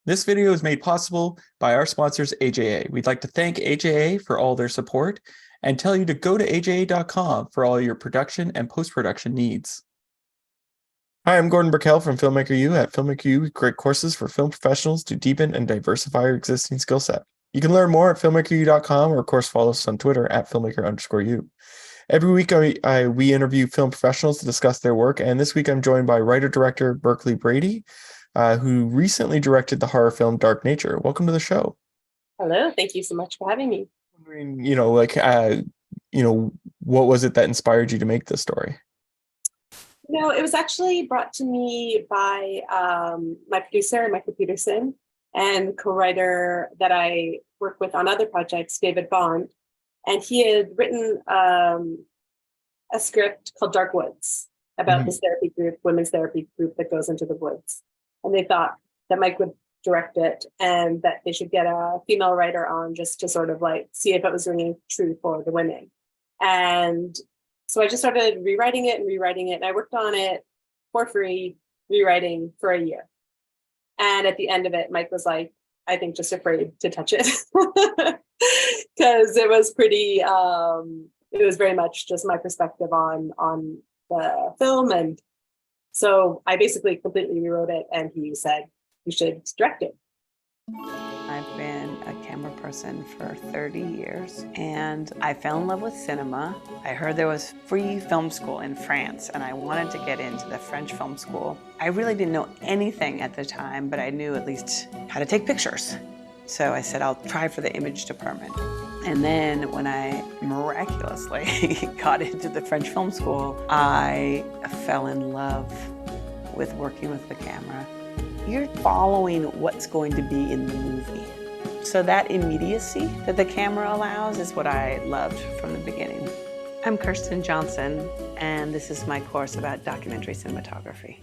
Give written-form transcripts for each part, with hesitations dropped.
This video is made possible by our sponsors, AJA. We'd like to thank AJA for all their support and tell you to go to aja.com for all your production and post-production needs. Hi, I'm Gordon Burkell from Filmmaker U. At Filmmaker U, we create courses for film professionals to deepen and diversify your existing skill set. You can learn more at filmmakeru.com or, of course, follow us on Twitter at filmmaker_u. Every week, we interview film professionals to discuss their work, and this week I'm joined by writer-director Berkley Brady, who recently directed the horror film Dark Nature. Welcome to the show. Hello, thank you so much for having me. What was it that inspired you to make this story? It was actually brought to me by my producer, Michael Peterson, and co-writer that I work with on other projects, David Bond. And he had written a script called Dark Woods about this therapy group, women's therapy group that goes into the woods. And they thought that Mike would direct it and that they should get a female writer on just to sort of like see if it was ringing true for the women. And so I just started rewriting it. And I worked on it for free, rewriting for a year. And at the end of it, Mike was like, I think just afraid to touch it because it was pretty, it was very much just my perspective on the film. And so I basically completely rewrote it and he said, you should direct it. I've been a camera person for 30 years and I fell in love with cinema. I heard there was free film school in France and I wanted to get into the French film school. I really didn't know anything at the time, but I knew at least how to take pictures. So I said, I'll try for the image department. And then when I miraculously got into the French film school, I fell in love with working with the camera. You're following what's going to be in the movie. So that immediacy that the camera allows is what I loved from the beginning. I'm Kirsten Johnson, and this is my course about documentary cinematography.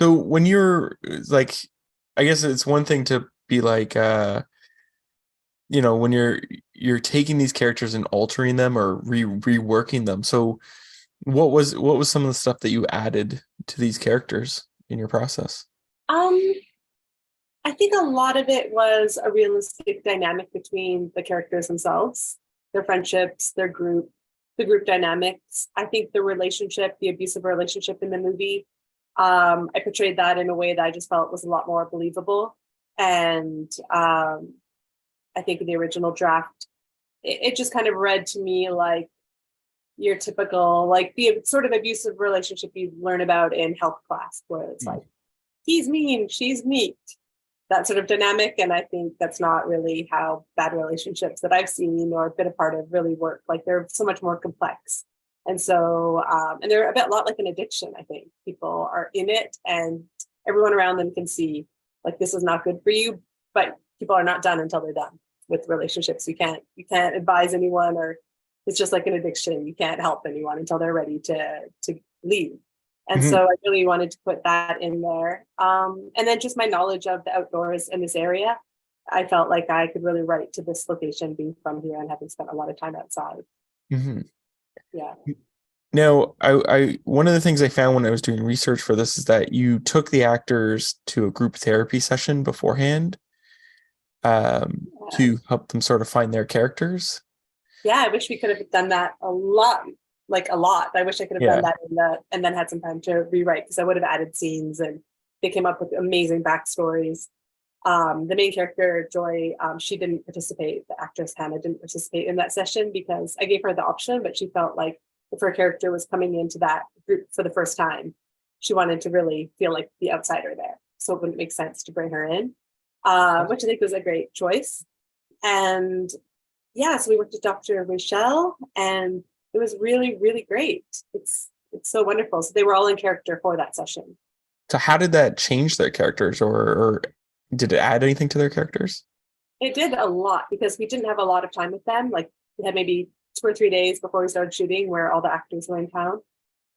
So when you're like, I guess it's one thing to be like, when you're taking these characters and altering them or reworking them. So what was some of the stuff that you added to these characters in your process? I think a lot of it was a realistic dynamic between the characters themselves, their friendships, the group dynamics. I think the abusive relationship in the movie, I portrayed that in a way that I just felt was a lot more believable. And I think in the original draft, it just kind of read to me like your typical, like the sort of abusive relationship you learn about in health class, where it's like, he's mean, she's meek, that sort of dynamic. And I think that's not really how bad relationships that I've seen or been a part of really work. Like they're so much more complex. And so, and they're a lot like an addiction, I think. People are in it and everyone around them can see like this is not good for you, but people are not done until they're done with relationships. You can't advise anyone, or it's just like an addiction. You can't help anyone until they're ready to leave. And so I really wanted to put that in there. And then just my knowledge of the outdoors in this area, I felt like I could really write to this location being from here and having spent a lot of time outside. Yeah. Now, I one of the things I found when I was doing research for this is that you took the actors to a group therapy session beforehand to help them sort of find their characters. Yeah, I wish we could have done that a lot. I wish I could have done that and then had some time to rewrite, because I would have added scenes and they came up with amazing backstories. The main character, Joy, she didn't participate. The actress, Hannah, didn't participate in that session because I gave her the option, but she felt like if her character was coming into that group for the first time, she wanted to really feel like the outsider there. So it wouldn't make sense to bring her in, which I think was a great choice. And yeah, so we worked with Dr. Rochelle and it was really, really great. It's so wonderful. So they were all in character for that session. So how did that change their characters, or did it add anything to their characters? It did a lot because we didn't have a lot of time with them. Like we had maybe 2 or 3 days before we started shooting where all the actors were in town.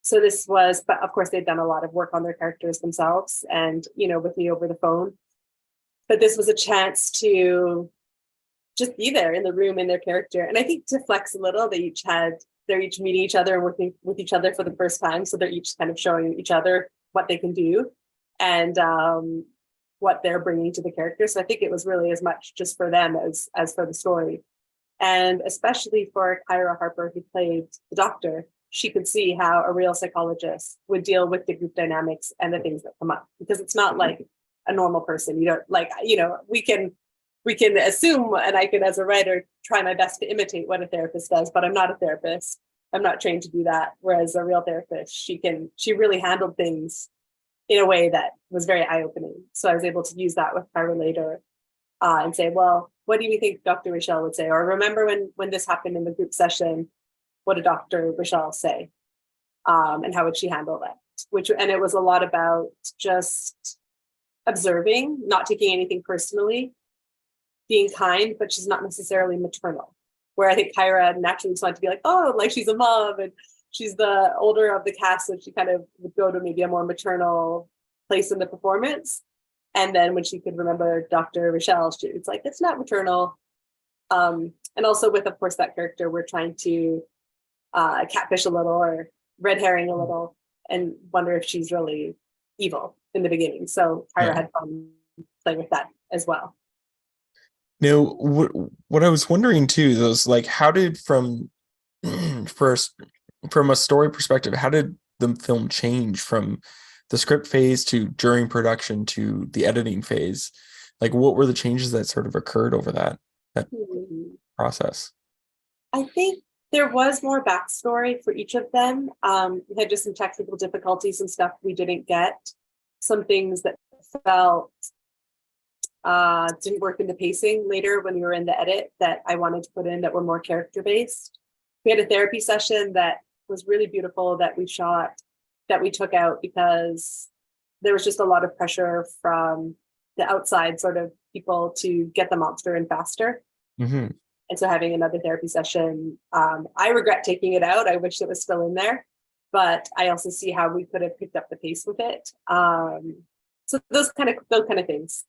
So this was, but of course they'd done a lot of work on their characters themselves and, with me over the phone. But this was a chance to just be there in the room in their character. And I think to flex a little, they're each meeting each other and working with each other for the first time. So they're each kind of showing each other what they can do and what they're bringing to the character. So I think it was really as much just for them as for the story. And especially for Kyra Harper, who played the doctor, she could see how a real psychologist would deal with the group dynamics and the things that come up, because it's not like a normal person. You don't like, we can assume, and I can, as a writer, try my best to imitate what a therapist does, but I'm not a therapist. I'm not trained to do that. Whereas a real therapist, she really handled things in a way that was very eye-opening. So I was able to use that with Kyra later and say, well, what do you think Dr. Rochelle would say? Or remember when this happened in the group session, what did Dr. Rochelle say? And how would she handle that? And it was a lot about just observing, not taking anything personally, being kind, but she's not necessarily maternal. Where I think Kyra naturally just wanted to be like, oh, like she's a mom and she's the older of the cast, so she kind of would go to maybe a more maternal place in the performance. And then when she could remember Dr. Rochelle, it's like, it's not maternal. And also with, of course, that character, we're trying to catfish a little or red herring a little and wonder if she's really evil in the beginning. So Kyra had fun playing with that as well. Now, what I was wondering too, was like, how did from a story perspective, how did the film change from the script phase to during production to the editing phase? Like, what were the changes that sort of occurred over that process? I think there was more backstory for each of them. We had just some technical difficulties and stuff we didn't get. Some things that felt didn't work in the pacing later when we were in the edit that I wanted to put in that were more character-based. We had a therapy session that was really beautiful that we shot, that we took out because there was just a lot of pressure from the outside sort of people to get the monster in faster. Mm-hmm. And so having another therapy session, I regret taking it out. I wish it was still in there, but I also see how we could have picked up the pace with it. So those kind of things.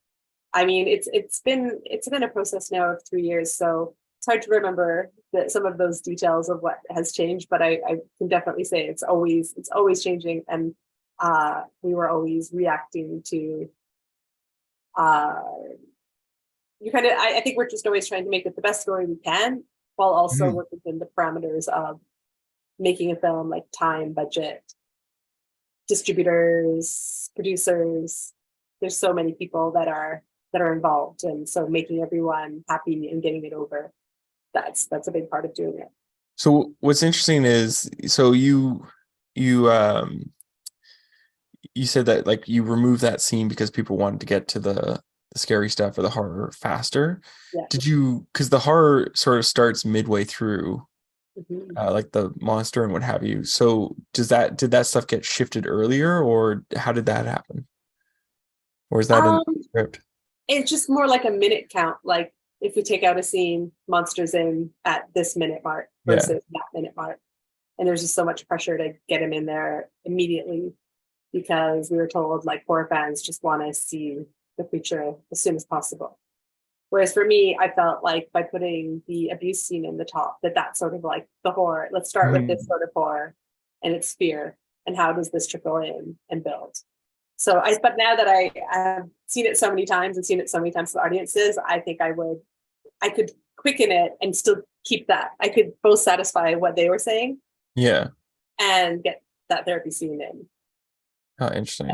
I mean, it's been a process now of 3 years, so it's hard to remember some of those details of what has changed. But I can definitely say it's always changing, and we were always reacting to. I think we're just always trying to make it the best story we can, while also working within the parameters of making a film, like time, budget, distributors, producers. There's so many people that are involved, and so making everyone happy and getting it over, that's a big part of doing it. So what's interesting is, so you said that like you removed that scene because people wanted to get to the scary stuff or the horror faster. Yeah. Did you, because the horror sort of starts midway through, like the monster and what have you, so did that stuff get shifted earlier, or how did that happen? Or is that in the script? It's just more like a minute count. Like if we take out a scene, monster's in at this minute mark versus that minute mark. And there's just so much pressure to get him in there immediately, because we were told like horror fans just want to see the creature as soon as possible. Whereas for me, I felt like by putting the abuse scene in the top, that's sort of like the horror. Let's start with this sort of horror and its fear, and how does this trickle in and build? So but now that I have seen it so many times and seen it so many times to audiences, I think I could quicken it and still keep that. I could both satisfy what they were saying, and get that therapy scene in. Oh, interesting.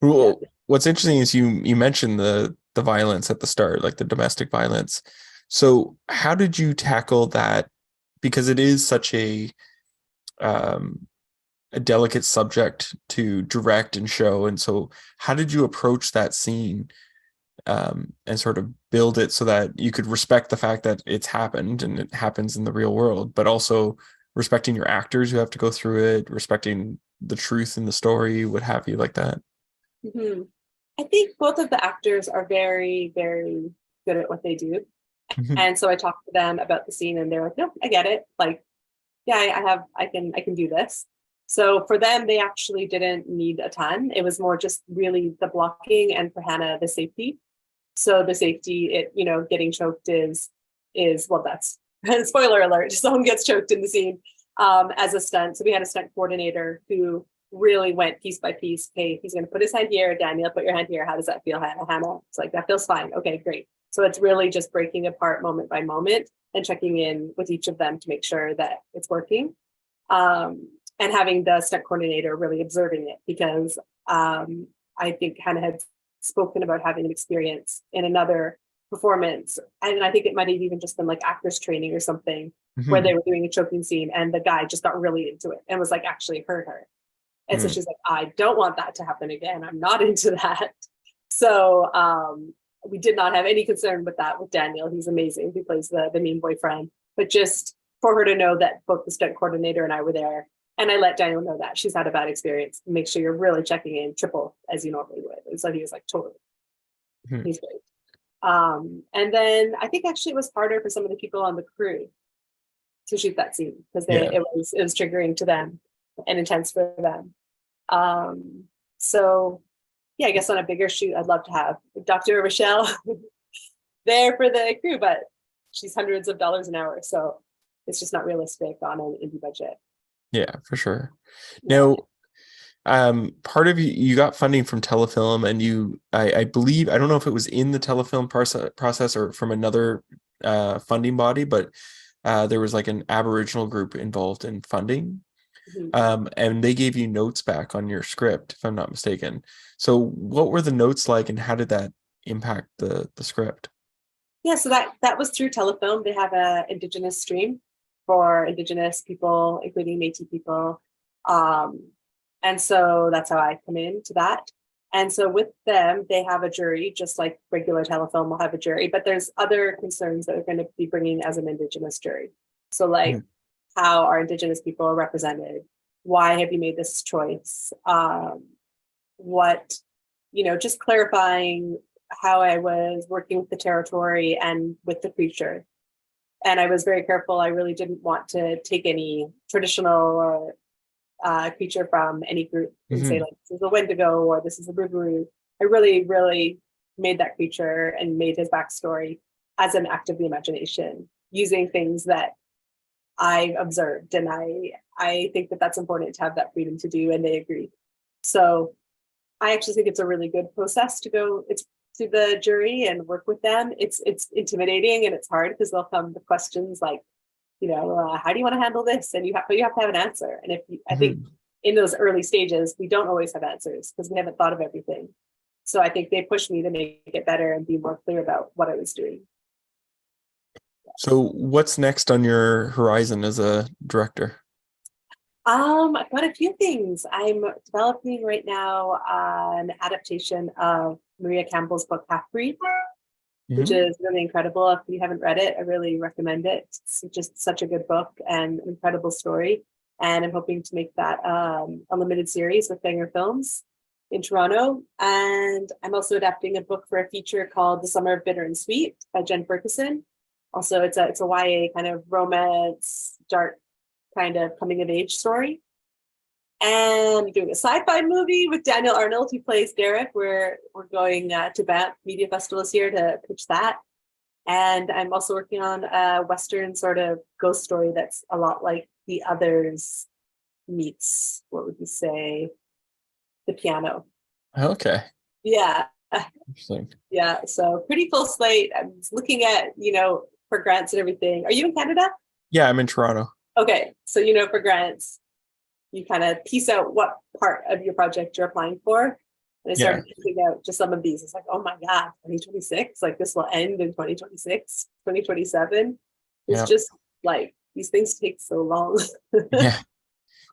Well, what's interesting is you mentioned the violence at the start, like the domestic violence. So how did you tackle that? Because it is such a delicate subject to direct and show. And so how did you approach that scene and sort of build it so that you could respect the fact that it's happened and it happens in the real world, but also respecting your actors who have to go through it, respecting the truth in the story, what have you, like that? Mm-hmm. I think both of the actors are very, very good at what they do. And so I talked to them about the scene and they're like, no, I get it. Like, yeah, I can do this. So for them, they actually didn't need a ton. It was more just really the blocking, and for Hannah, the safety. So the safety, getting choked is is, well, that's spoiler alert, someone gets choked in the scene as a stunt. So we had a stunt coordinator who really went piece by piece. Okay, he's going to put his hand here. Daniel, put your hand here. How does that feel, Hannah? It's like, that feels fine. Okay, great. So it's really just breaking apart moment by moment and checking in with each of them to make sure that it's working. And having the stunt coordinator really observing it, because I think Hannah had spoken about having an experience in another performance. And I think it might have even just been like actors training or something, where they were doing a choking scene and the guy just got really into it and was like, actually hurt her. And so she's like, I don't want that to happen again. I'm not into that. So we did not have any concern with that with Daniel. He's amazing. He plays the mean boyfriend. But just for her to know that both the stunt coordinator and I were there, and I let Daniel know that she's had a bad experience. Make sure you're really checking in triple as you normally would. And so he was like, totally. He's great. And then I think actually it was harder for some of the people on the crew to shoot that scene, because it was triggering to them and intense for them. So yeah, I guess on a bigger shoot, I'd love to have Dr. Rochelle there for the crew, but she's hundreds of dollars an hour. So it's just not realistic on an indie budget. Yeah, for sure. Now, part of you got funding from Telefilm, and I believe, I don't know if it was in the Telefilm process or from another funding body, but there was like an Aboriginal group involved in funding. And they gave you notes back on your script, if I'm not mistaken. So what were the notes like, and how did that impact the script? Yeah, so that was through Telefilm. They have a Indigenous stream for Indigenous people, including Métis people. And so that's how I come into that. And so with them, they have a jury, just like regular Telefilm will have a jury, but there's other concerns that they're going to be bringing as an Indigenous jury. So like, how are Indigenous people represented? Why have you made this choice? What, just clarifying how I was working with the territory and with the creature. And I was very careful. I really didn't want to take any traditional or creature from any group and say like, this is a Wendigo or this is a Boogaroo. I really, really made that creature and made his backstory as an act of the imagination, using things that I've observed. And I think that that's important to have that freedom to do, and they agree. So I actually think it's a really good process to go to the jury and work with them. It's intimidating and it's hard, because they'll come with questions like, how do you want to handle this? And you have to have an answer. And I think in those early stages, we don't always have answers because we haven't thought of everything. So I think they pushed me to make it better and be more clear about what I was doing. So what's next on your horizon as a director? I've got a few things. I'm developing right now an adaptation of Maria Campbell's book, Halfbreed, which is really incredible. If you haven't read it, I really recommend it. It's just such a good book and an incredible story. And I'm hoping to make that a limited series with Banger Films in Toronto. And I'm also adapting a book for a feature called The Summer of Bitter and Sweet by Jen Ferguson. Also, it's a YA kind of romance, dark kind of coming of age story. And I'm doing a sci-fi movie with Daniel Arnold, who plays Derek. We're going to Banff Media Festival this year to pitch that. And I'm also working on a Western sort of ghost story that's a lot like The Others meets, what would you say, The Piano. Okay. Yeah. Interesting. Yeah. So pretty full slate. I'm looking at, for grants and everything. Are you in Canada? Yeah, I'm in Toronto. Okay. So, for grants, you kind of piece out what part of your project you're applying for. And I started piecing out just some of these. It's like, oh my God, 2026, like this will end in 2026, 2027. It's just like, these things take so long. Yeah.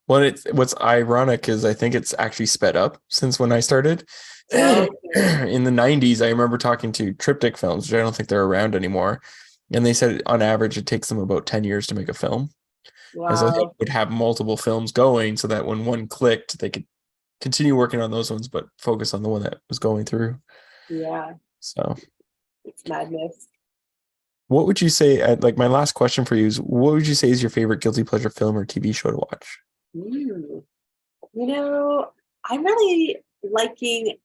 Well, what's ironic is I think it's actually sped up since when I started. In the 90s, I remember talking to Triptych Films, which I don't think they're around anymore. And they said on average, it takes them about 10 years to make a film. Wow. And so they would have multiple films going so that when one clicked, they could continue working on those ones, but focus on the one that was going through. Yeah. So it's madness. What would you say, like my last question for you is, what would you say is your favorite guilty pleasure film or TV show to watch? I'm really liking,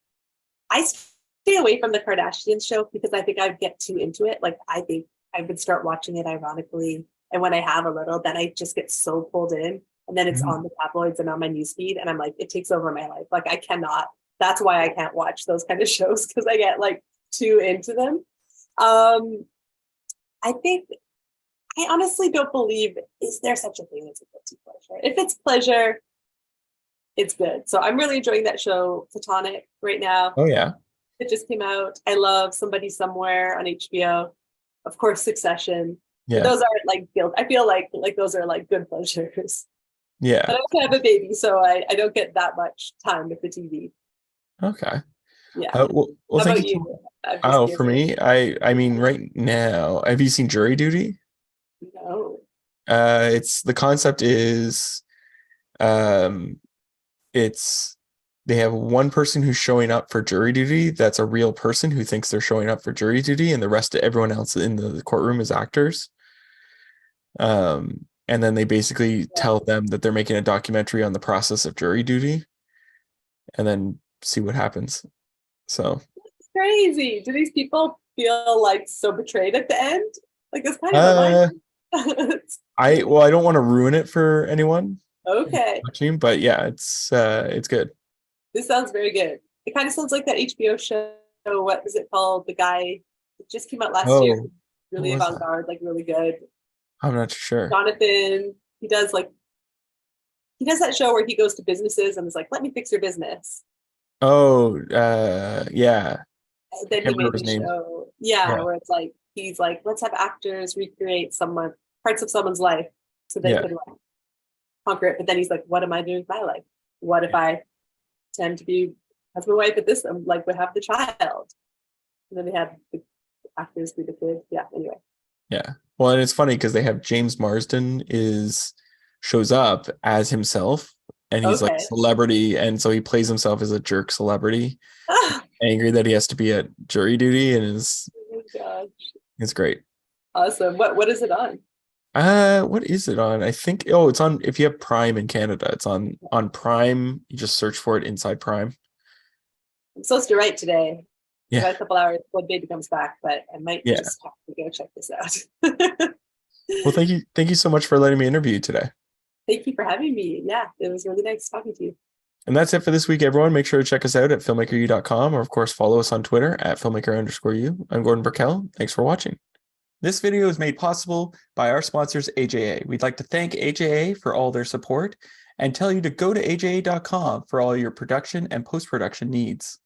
I stay away from the Kardashians show because I think I'd get too into it. Like, I think I would start watching it ironically. And when I have a little, then I just get so pulled in. And then it's on the tabloids and on my newsfeed. And I'm like, it takes over my life. Like I cannot. That's why I can't watch those kind of shows, because I get like too into them. I think, I honestly don't believe, is there such a thing as a guilty pleasure? If it's pleasure, it's good. So I'm really enjoying that show, Platonic, right now. Oh yeah. It just came out. I love Somebody Somewhere on HBO. Of course, Succession. Yeah. But those aren't like guilt. I feel like those are like good pleasures. Yeah. But I also have a baby, so I don't get that much time with the TV. Okay. Yeah. Well, How thank about you. you? I'm just Oh, for curious. me, I mean, right now, have you seen Jury Duty? No. It's the concept is, it's they have one person who's showing up for jury duty that's a real person who thinks they're showing up for jury duty, and the rest of everyone else in the courtroom is actors. And then they basically tell them that they're making a documentary on the process of jury duty, and then see what happens. So Crazy. Do these people feel like so betrayed at the end? Like it's kind of a mind. I don't want to ruin it for anyone Okay. watching, but yeah, it's good. This sounds very good. It kind of sounds like that HBO show. What is it called? The guy, it just came out last year. Oh, Really what was avant-garde, like really good. I'm not sure. Jonathan, he does that show where he goes to businesses and is like, let me fix your business. Oh, yeah. And then he Can't made remember his the name. show. Yeah. Where it's like, he's like, let's have actors recreate parts of someone's life so they Yeah. can like conquer it. But then he's like, what am I doing with my life? What if I tend to be husband, wife at this, like would have the child? And then they have the actors be the kid. Yeah, anyway. Yeah. Well, and it's funny because they have James Marsden shows up as himself, and he's like a Okay. celebrity, and so he plays himself as a jerk celebrity, angry that he has to be at jury duty, and Oh my gosh. it's great. Awesome. What is it on? What is it on? I think it's on, if you have Prime in Canada, it's on Prime. You just search for it inside Prime. I'm supposed to write today. Yeah. About a couple hours before the baby comes back, but I might Yeah. just have to go check this out. Well, thank you so much for letting me interview you today. Thank you for having me. Yeah, it was really nice talking to you. And that's it for this week, everyone. Make sure to check us out at filmmakeru.com, or of course follow us on Twitter at filmmaker_u. I'm Gordon Burkell. Thanks for watching. This video is made possible by our sponsors, AJA. We'd like to thank AJA for all their support and tell you to go to aja.com for all your production and post-production needs.